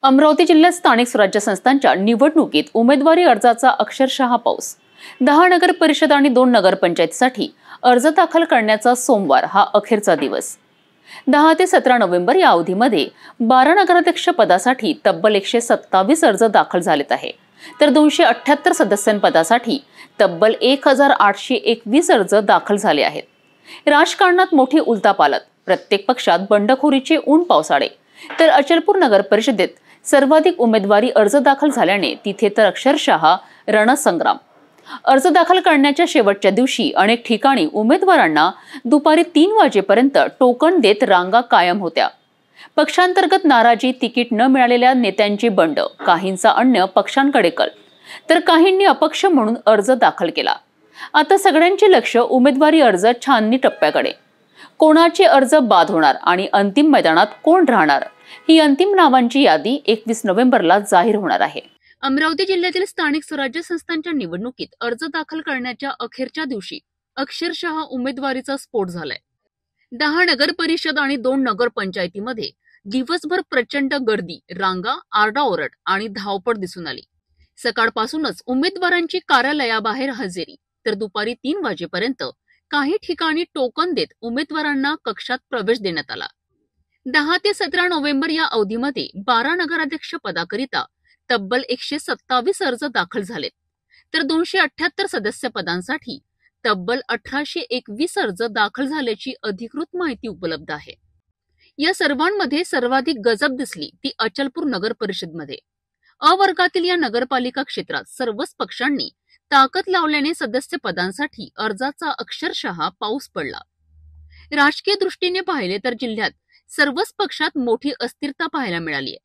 अमरावती जिल्ह्यात स्थानिक स्वराज्य संस्थांच्या निवडणुकीत उमेदवारी अर्जाचा अक्षरशः पाऊस। 10 नगर परिषद आणि 2 नगरपंचायतीसाठी अर्ज दाखल करण्याचा सोमवार हा अखेरचा दिवस। 10 ते 17 नोव्हेंबर या अवधीमध्ये 12 नगराध्यक्ष पदासाठी तब्बल 127 अर्ज दाखल झालेत आहे, तर 278 सदस्यांपदासाठी तब्बल 1821 अर्ज दाखल झाले आहेत। राजकारणात मोठी उलथापालथ, प्रत्येक पक्षात बंडखोरीचे ऊन पावसाळे, तर अचलपूर नगर परिषदेत सर्वाधिक उमेदवारी अर्ज दाखल झाल्याने तिथे तर अक्षरशः रणसंग्राम। अर्ज दाखल करण्याच्या शेवटच्या दिवशी अनेक ठिकाणी उमेदवारांना दुपारी 3 वाजेपर्यंत टोकन देत रांगा कायम होत्या। पक्षांतर्गत नाराजी, तिकीट न मिळालेल्या नेत्यांची बंड, काहींचा अन्य पक्षांकडे कल, तर काहींनी अपक्ष म्हणून अर्ज दाखल केला। आता सगळ्यांचे लक्ष उमेदवारी अर्ज छाननी टप्प्याकडे। कोणाचे अर्ज बाद होणार आणि अंतिम मैदानात कोण राहणार, ही अंतिम नावांची यादी 21 नोव्हेंबरला जाहीर होणार आहे। अमरावती जिल्ह्यातील स्थानिक स्वराज्य संस्थांच्या निवडणुकीत अर्ज दाखल करण्याच्या अखेरच्या दिवशी अक्षरशः उमेदवारीचा स्फोट झालाय। 10 नगर परिषद आणि 2 नगरपंचायतीमध्ये दिवसभर प्रचंड गर्दी, रांगा, आरडाओरड आणि धावपळ दिसून आली। सकाळपासूनच उमेदवारांची कार्यालयाबाहेर हजेरी, तर दुपारी 3 वाजेपर्यंत काही ठिकाणी टोकन देत उमेदवारांना कक्षात प्रवेश देण्यात आला। 10 ते 17 नोव्हेंबर या अवधीमध्ये 12 नगराध्यक्ष पदाकरिता तब्बल 127 अर्ज दाखल झालेत, तर 278 सदस्य पदांसाठी तब्बल 1821 अर्ज दाखल झाल्याची अधिकृत माहिती उपलब्ध आहे। या सर्वांमध्ये सर्वाधिक गजब दिसली ती अचलपूर नगर परिषदमध्ये। अ वर्गातील या नगरपालिका क्षेत्रात सर्वच पक्षांनी ताकद लावल्याने सदस्य पदांसाठी अर्जाचा अक्षरशः पाऊस पडला। राजकीय दृष्टीने पाहिले तर जिल्ह्यात सर्वच पक्षात मोठी अस्थिरता पाहायला मिळाली आहे।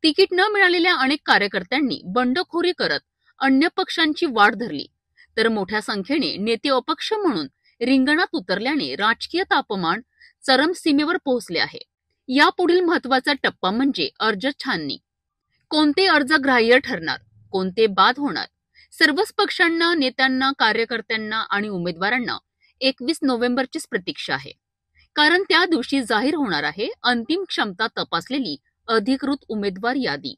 तिकीट न मिळालेल्या अनेक कार्यकर्त्यांनी बंडखोरी करत अन्य पक्षांची वाट धरली, तर मोठ्या संख्येने नेते अपक्ष म्हणून रिंगणात उतरल्याने राजकीय तापमान चरम सीमेवर पोहोचले आहे। यापुढील महत्वाचा टप्पा म्हणजे अर्ज छाननी। कोणते अर्ज ग्राह्य ठरणार, कोणते बाद होणार, सर्वच पक्षांना, नेत्यांना, कार्यकर्त्यांना आणि उमेदवारांना 21 नोव्हेंबरचीच प्रतीक्षा आहे, कारण त्या दिवशी जाहीर होणार आहे अंतिम क्षमता तपासलेली अधिकृत उमेदवार यादी।